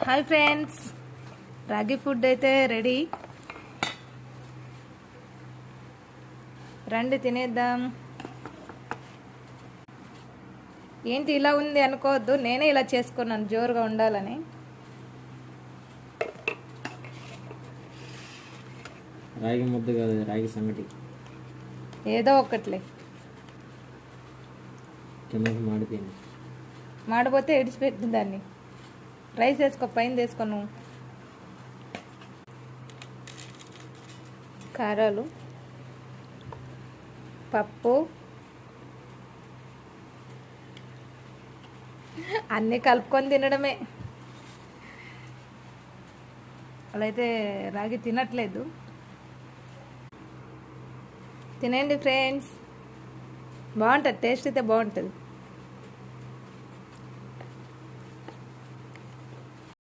Hi friends, రాగి food అయితే ready. రండి తినేద్దాం. ఏంటి ఇలా ఉంది అనుకోవద్దు, నేనే ఇలా చేసుకున్నాను జోరుగా ఉండాలని. రాగి ముద్ద కాదు, రాగి సంగటి. ఏదో ఒకట్లే. కిందకి మాడిపోయింది. మాడిపోతే ఎడిచిపెట్టింది దాన్ని. రైస్ వేసుకో, పైన వేసుకో నువ్వు. కారాలు, పప్పు, అన్నీ కలుపుకొని తినడమే. అలా అయితే రాగి తినట్లేదు. తినండి ఫ్రెండ్స్, బాగుంటుంది, టేస్ట్ అయితే బాగుంటుంది.